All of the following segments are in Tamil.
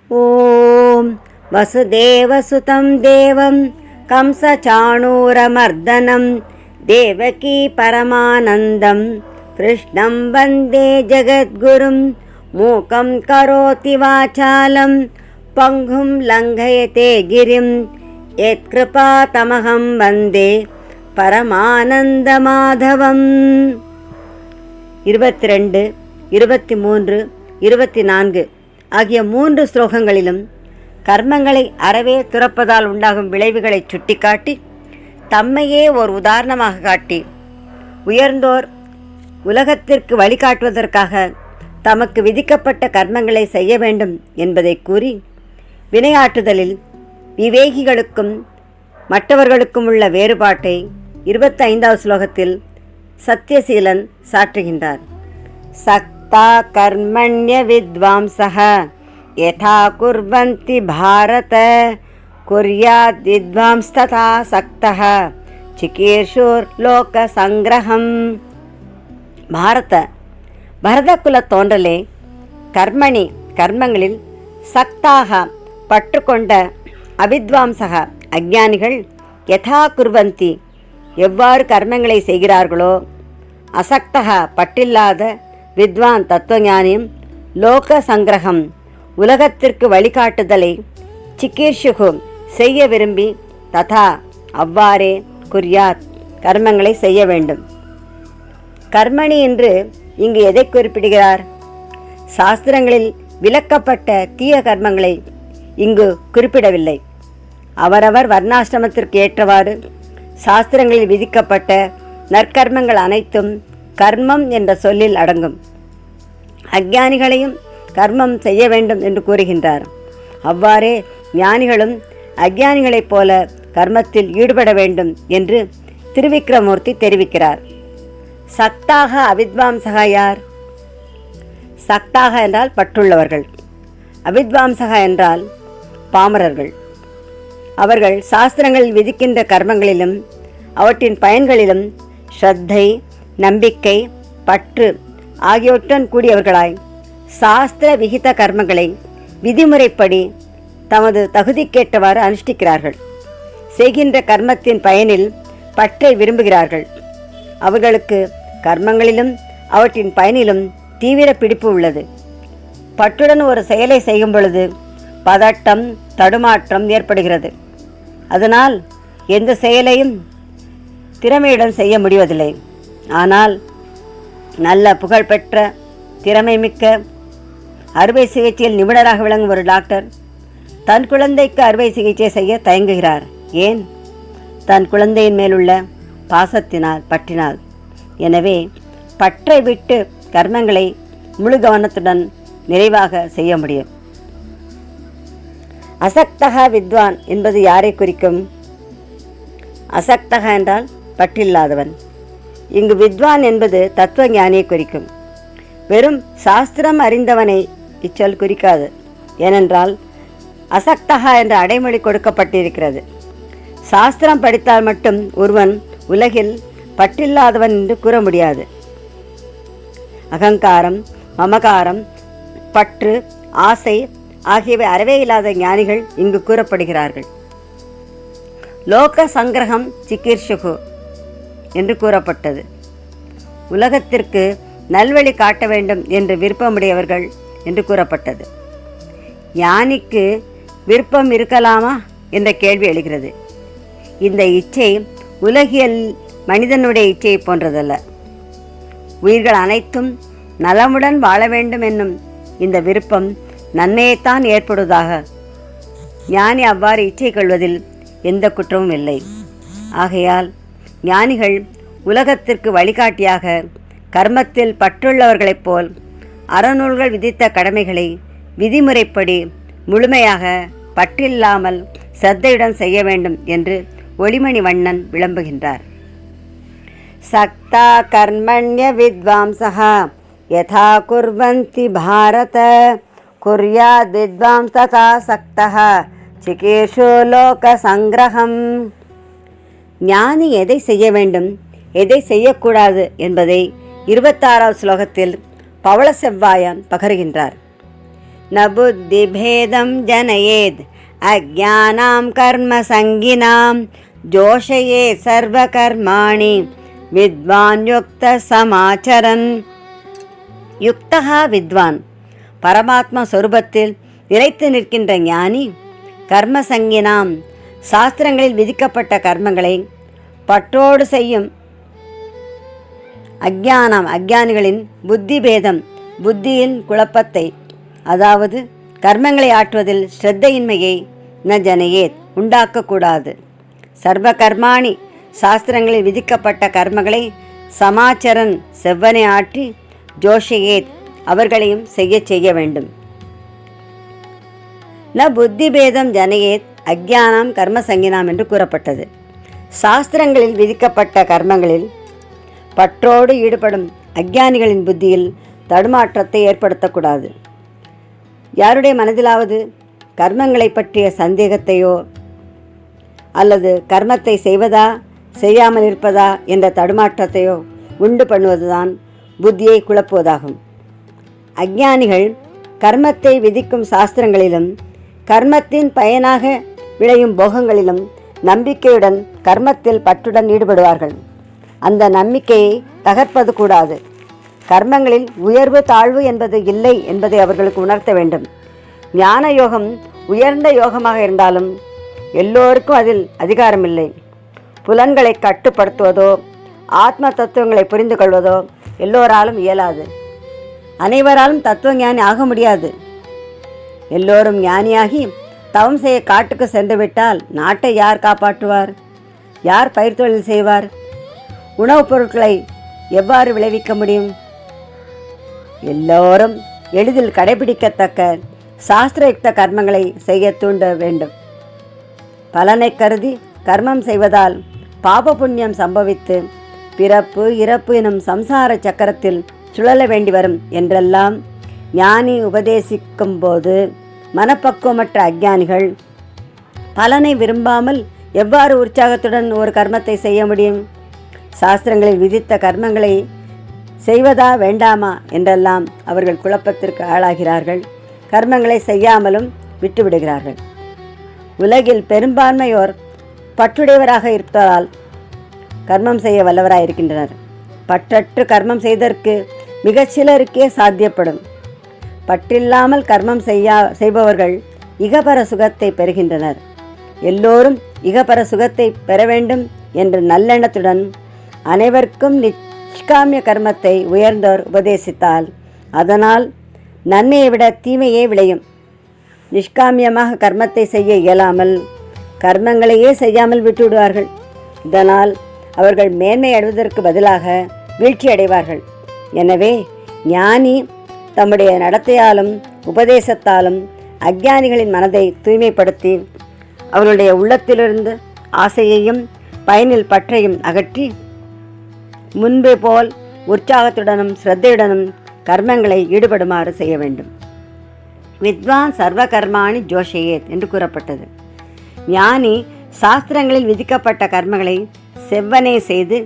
ஓம் வசுதேவசுதம் தேவம் கம்சசாணூரமர்தனம் தேவகி பரமானந்தம் கிருஷ்ணம் வந்தே ஜகத்குரும் மூகம் கரோதி வாசாலம் பங்கும் லங்கயதே கிரிம் யத்கிருபா தமகம் வந்தே பரமானந்த மாதவம். 22, 23, 24 ஆகிய 3 ஸ்லோகங்களிலும் கர்மங்களை அறவே துறப்பதால் உண்டாகும் விளைவுகளை சுட்டிக்காட்டி தம்மையே ஓர் உதாரணமாக காட்டி உயர்ந்தோர் உலகத்திற்கு வழிகாட்டுவதற்காக தமக்கு விதிக்கப்பட்ட கர்மங்களை செய்ய வேண்டும் என்பதை கூறி வினையாற்றுதலில் விவேகிகளுக்கும் மற்றவர்களுக்கும் உள்ள வேறுபாட்டை 25வது ஸ்லோகத்தில் சத்யசீலன் சாற்றுகின்றார். சக்தா கர்மண்ய வித்வாம்சஹ யதா குர்வந்தி பாரத குர்யாத் வித்வாம்ஸ்ததா சக்தஹ சிகீர்ஷுர் லோக சங்கிரகம். பரதகுல தோன்றலே கர்மங்களில் சக்தாக பற்றுக்கொண்ட அவித்வாம்சக அஞ்ஞானிகள் யதா குர்வந்தி எவ்வாறு கர்மங்களை செய்கிறார்களோ அசக்தக பற்றில்லாத வித்வான் தத்துவஞானியும் லோக சங்கிரகம் உலகத்திற்கு வழிகாட்டுதலை சிகீர்ஷுகு செய்ய விரும்பி ததா அவ்வாறே குர்யாத் கர்மங்களை செய்ய வேண்டும். கர்மணி என்று இங்கு எதை குறிப்பிடுகிறார்? சாஸ்திரங்களில் விலக்கப்பட்ட தீய கர்மங்களை இங்கு குறிப்பிடவில்லை. அவரவர் வர்ணாசிரமத்திற்கு ஏற்றவாறு சாஸ்திரங்களில் விதிக்கப்பட்ட நற்கர்மங்கள் அனைத்தும் கர்மம் என்ற சொல்லில் அடங்கும். அஞ்ஞானிகளையும் கர்மம் செய்ய வேண்டும் என்று கூறுகின்றார். அவ்வாறே ஞானிகளும் அஞ்ஞானிகளைப் போல கர்மத்தில் ஈடுபட வேண்டும் என்று திருவிக்கிரமூர்த்தி தெரிவிக்கிறார். சக்தாக அவித்வாம்சகா யார்? சக்தாக என்றால் பற்றுள்ளவர்கள், அவித்வாம்சகா என்றால் பாமரர்கள். அவர்கள் சாஸ்திரங்களில் விதிக்கின்ற கர்மங்களிலும் அவற்றின் பயன்களிலும் ஸ்ரத்தை, நம்பிக்கை, பற்று ஆகியவற்றுடன் கூடியவர்களாய் சாஸ்திர விகித கர்மங்களை விதிமுறைப்படி தமது தகுதிக்கேற்றவாறு அனுஷ்டிக்கிறார்கள். செய்கின்ற கர்மத்தின் பயனில் பற்றை விரும்புகிறார்கள். அவர்களுக்கு கர்மங்களிலும் அவற்றின் பயனிலும் தீவிர பிடிப்பு உள்ளது. பற்றுடன் ஒரு செயலை செய்யும் பொழுது பதட்டம், தடுமாற்றம் ஏற்படுகிறது. அதனால் எந்த செயலையும் திறமையுடன் செய்ய முடிவதில்லை. ஆனால் நல்ல புகழ்பெற்ற திறமை மிக்க அறுவை சிகிச்சையில் நிபுணராக விளங்கும் ஒரு டாக்டர் தன் குழந்தைக்கு அறுவை சிகிச்சை செய்ய தயங்குகிறார். ஏன்? தன் குழந்தையின் மேலுள்ள பாசத்தினால், பற்றினால். எனவே பற்றை விட்டு கர்மங்களை முழு கவனத்துடன் நிறைவாக செய்ய முடியும். அசக்தக வித்வான் என்பது யாரை குறிக்கும்? அசக்தக என்றால் பற்றில்லாதவன். இங்கு வித்வான் என்பது தத்துவ ஞானியை குறிக்கும். வெறும் சாஸ்திரம் அறிந்தவனை இச்சொல் குறிக்காது. ஏனென்றால் அசக்தகா என்ற அடைமொழி கொடுக்கப்பட்டிருக்கிறது. சாஸ்திரம் படித்தால் மட்டும் ஒருவன் உலகில் பற்றில்லாதவன் என்று கூற முடியாது. அகங்காரம், மமகாரம், பற்று, ஆசை ஆகியவை அறவே இல்லாத ஞானிகள் இங்கு கூறப்படுகிறார்கள். லோக சங்கிரகம் சிகீர்ஷுகு என்று கூறப்பட்டது. உலகத்திற்கு நல்வழி காட்ட வேண்டும் என்று விருப்பமுடையவர்கள் என்று கூறப்பட்டது. ஞானிக்கு விருப்பம் இருக்கலாமா என்ற கேள்வி எழுகிறது. இந்த இச்சை உலகியல் மனிதனுடைய இச்சையை போன்றதல்ல. உயிர்கள் அனைத்தும் நலமுடன் வாழ வேண்டும் என்னும் இந்த விருப்பம் நன்மையைத்தான் ஏற்படுவதாக. ஞானி அவ்வாறு இச்சை கொள்வதில் எந்த குற்றமும் இல்லை. ஆகையால் ஞானிகள் உலகத்திற்கு வழிகாட்டியாக கர்மத்தில் பற்றுள்ளவர்களைப் போல் அறநூல்கள் விதித்த கடமைகளை விதிமுறைப்படி முழுமையாக பற்றில்லாமல் சிரத்தையுடன் செய்ய வேண்டும் என்று ஒளிமணி வண்ணன் விளம்புகின்றார். சக்தா கர்மண்ய வித்வாம்சஹா யதா குர்வந்தி பாரத குர்யாத் வித்வாம்ஸ்ததா சக்தஹ சிகீர்ஷு லோக சங்கிரகம். ஞானி எதை செய்ய வேண்டும், எதை செய்யக்கூடாது என்பதை 26வது ஸ்லோகத்தில் பவள செவ்வாயான் பகருகின்றார். ந புத்திபேதம் ஜனயேத் அஜ்ஞானாம் கர்மசங்கினாம் ஜோஷயேத் சர்வகர்மாணி வித்வான் யுக்த சமாச்சரன். யுக்தகா வித்வான், பரமாத்மா சொரூபத்தில் நிலைத்து நிற்கின்ற ஞானி, கர்மசங்கினாம், சாஸ்திரங்களில் விதிக்கப்பட்ட கர்மங்களை பற்றோடு செய்யும் அஜ்ஞானம், அஜ்ஞானிகளின் புத்தி பேதம், புத்தியின் குழப்பத்தை, அதாவது கர்மங்களை ஆற்றுவதில் ஸ்ரத்தையின்மையை ந ஜனயேத், உண்டாக்கக்கூடாது. சர்வ கர்மாணி, சாஸ்திரங்களில் விதிக்கப்பட்ட கர்மங்களை சமாச்சரன், செவ்வனை ஆற்றி, ஜோஷயேத், அவர்களையும் செய்ய வேண்டும். ந புத்தி பேதம் ஜனயேத் அஜ்ஞானம் கர்மசங்கினாம் என்று கூறப்பட்டது. சாஸ்திரங்களில் விதிக்கப்பட்ட கர்மங்களில் பற்றோடு ஈடுபடும் அஜ்ஞானிகளின் புத்தியில் தடுமாற்றத்தை ஏற்படுத்தக்கூடாது. யாருடைய மனதிலாவது கர்மங்களை பற்றிய சந்தேகத்தையோ அல்லது கர்மத்தை செய்வதா செய்யாமல் இருப்பதா என்ற தடுமாற்றத்தையோ உண்டு பண்ணுவதுதான் புத்தியை குழப்புவதாகும். அஜ்ஞானிகள் கர்மத்தை விதிக்கும் சாஸ்திரங்களிலும் கர்மத்தின் பயனாக விளையும் போகங்களிலும் நம்பிக்கையுடன் கர்மத்தில் பற்றுடன் ஈடுபடுவார்கள். அந்த நம்பிக்கையை தகர்ப்பது கூடாது. கர்மங்களில் உயர்வு தாழ்வு என்பது இல்லை என்பதை அவர்களுக்கு உணர்த்த வேண்டும். ஞான யோகம் உயர்ந்த யோகமாக இருந்தாலும் எல்லோருக்கும் அதில் அதிகாரமில்லை. புலன்களை கட்டுப்படுத்துவதோ ஆத்ம தத்துவங்களை புரிந்து கொள்வதோ எல்லோராலும் இயலாது. அனைவராலும் தத்துவ ஞானி ஆக முடியாது. எல்லோரும் ஞானியாகி தவம் செய்ய காட்டுக்கு சென்றுவிட்டால் நாட்டை யார் காப்பாற்றுவார்? யார் பயிர் தொழில் செய்வார்? உணவுப் பொருட்களை எவ்வாறு விளைவிக்க முடியும்? எல்லோரும் எளிதில் கடைபிடிக்கத்தக்க சாஸ்திரயுக்த கர்மங்களை செய்ய தூண்ட வேண்டும். பலனை கருதி கர்மம் செய்வதால் பாப புண்ணியம் சம்பவித்து பிறப்பு இறப்பு எனும் சம்சார சக்கரத்தில் சுழல வேண்டி வரும் என்றெல்லாம் ஞானி உபதேசிக்கும் போது மனப்பக்குவமற்ற அஜ்ஞானிகள் பலனை விரும்பாமல் எவ்வாறு உற்சாகத்துடன் ஒரு கர்மத்தை செய்ய முடியும்? சாஸ்திரங்களில் விதித்த கர்மங்களை செய்வதா வேண்டாமா என்றெல்லாம் அவர்கள் குழப்பத்திற்கு ஆளாகிறார்கள். கர்மங்களை செய்யாமலும் விட்டுவிடுகிறார்கள். உலகில் பெரும்பான்மையோர் பற்றுடையவராக இருப்பதால் கர்மம் செய்ய வல்லவராயிருக்கின்றனர். பற்றற்று கர்மம் செய்தற்கு மிகச் சிலருக்கே சாத்தியப்படும். பற்றில்லாமல் கர்மம் செய்பவர்கள் இகபர சுகத்தை பெறுகின்றனர். எல்லோரும் இகபர சுகத்தை பெற வேண்டும் என்ற நல்லெண்ணத்துடன் அனைவருக்கும் நிஷ்காமிய கர்மத்தை உயர்ந்தோர் உபதேசித்தால் அதனால் நன்மையை விட தீமையே விளையும். நிஷ்காமியமாக கர்மத்தை செய்ய இயலாமல் கர்மங்களையே செய்யாமல் விட்டுவிடுவார்கள். இதனால் அவர்கள் மேன்மை அடைவதற்கு பதிலாக வீழ்ச்சி அடைவார்கள். எனவே ஞானி தம்முடைய நடத்தையாலும் உபதேசத்தாலும் அஜ்ஞானிகளின் மனதை தூய்மைப்படுத்தி அவர்களுடைய உள்ளத்திலிருந்து ஆசையையும் பயனில் பற்றையும் அகற்றி முன்பு போல் உற்சாகத்துடனும் ஸ்ரத்தையுடனும் கர்மங்களை ஈடுபடுமாறு செய்ய வேண்டும். வித்வான் சர்வ கர்மாணி ஜோஷயேத் என்று கூறப்பட்டது. ஞானி சாஸ்திரங்களில் விதிக்கப்பட்ட கர்மங்களை செவ்வனே செய்து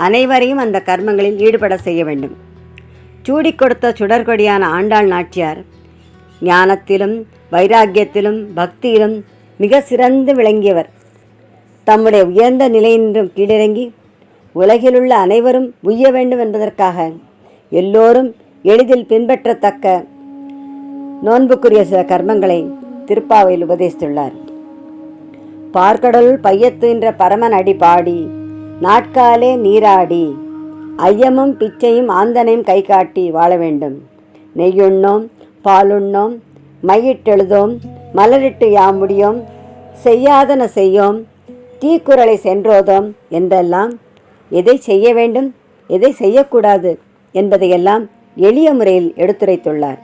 அனைவரையும் அந்த கர்மங்களில் ஈடுபட செய்ய வேண்டும். சூடி கொடுத்த சுடர்கொடியான ஆண்டாள் நாச்சியார் ஞானத்திலும் வைராக்கியத்திலும் பக்தியிலும் மிக சிறந்து விளங்கியவர். தம்முடைய உயர்ந்த நிலையின்றும் கீழிறங்கி உலகிலுள்ள அனைவரும் உய்ய வேண்டும் என்பதற்காக எல்லோரும் எளிதில் பின்பற்றத்தக்க நோன்புக்குரிய சில கர்மங்களை திருப்பாவையில் உபதேசித்துள்ளார். பார்க்கடலுள் பையத்துகின்ற பரமன் அடி பாடி நாட்காலே நீராடி ஐயமும் பிச்சையும் ஆந்தனையும் கை காட்டி வாழ வேண்டும். நெய்யுண்ணோம் பாலுண்ணோம் மையிட்டெழுதோம் மலரிட்டு யாமுடியோம் செய்யாதன செய்யோம் தீக்குறளை சென்றோதோம் என்றெல்லாம் எதை செய்ய வேண்டும் எதை செய்யக்கூடாது என்பதையெல்லாம் எளிய முறையில் எடுத்துரைத்துள்ளார்.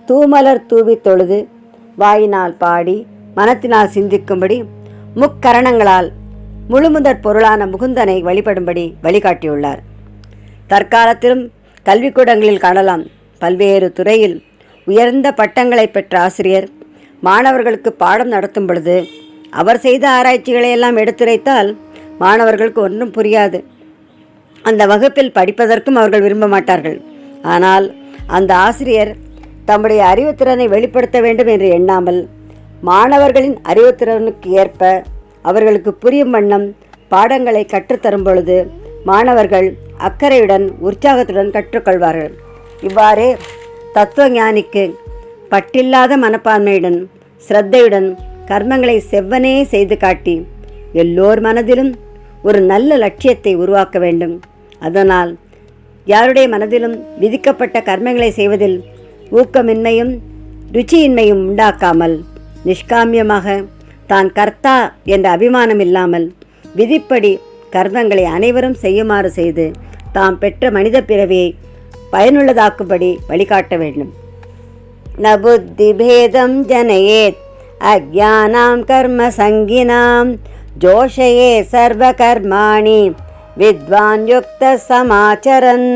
தூமலர் தூவி தொழுது வாயினால் பாடி மனத்தினால் சிந்திக்கும்படி முக்கரணங்களால் முழுமுதற் பொருளான முகுந்தனை வழிபடும்படி வழிகாட்டியுள்ளார். தற்காலத்திலும் கல்விக்கூடங்களில் காணலாம். பல்வேறு துறையில் உயர்ந்த பட்டங்களை பெற்ற ஆசிரியர் மாணவர்களுக்கு பாடம் நடத்தும் பொழுது அவர் செய்த ஆராய்ச்சிகளை எல்லாம் எடுத்துரைத்தால் மாணவர்களுக்கு ஒன்றும் புரியாது. அந்த வகுப்பில் படிப்பதற்கும் அவர்கள் விரும்ப மாட்டார்கள். ஆனால் அந்த ஆசிரியர் தம்முடைய அறிவுத்திறனை வெளிப்படுத்த வேண்டும் என்று எண்ணாமல் மாணவர்களின் அறிவுத்திறனுக்கு ஏற்ப அவர்களுக்கு புரியும் வண்ணம் பாடங்களை கற்றுத்தரும் பொழுது மாணவர்கள் அக்கறையுடன் உற்சாகத்துடன் கற்றுக்கொள்வார்கள். இவ்வாறே தத்துவ ஞானிக்கு பட்டில்லாத மனப்பான்மையுடன் சிரத்தையுடன் கர்மங்களை செவ்வனே செய்து காட்டி எல்லோர் மனதிலும் ஒரு நல்ல லட்சியத்தை உருவாக்க வேண்டும். அதனால் யாருடைய மனதிலும் விதிக்கப்பட்ட கர்மங்களை செய்வதில் ஊக்கமின்மையும் ருச்சியின்மையும் உண்டாக்காமல் நிஷ்காமியமாக தான் கர்த்தா என்ற அபிமானம் இல்லாமல் விதிப்படி கர்மங்களை அனைவரும் செய்யுமாறு செய்து தாம் பெற்ற மனித பிறவியை பயனுள்ளதாக்கும்படி வழிகாட்ட வேண்டும். ந புத்தி பேதம் ஜனயேத் அஜ்ஞானாம் கர்ம சங்கினாம் ஜோஷயே சர்வ கர்மாணி வித்வான் யுக்த சமாச்சரன்.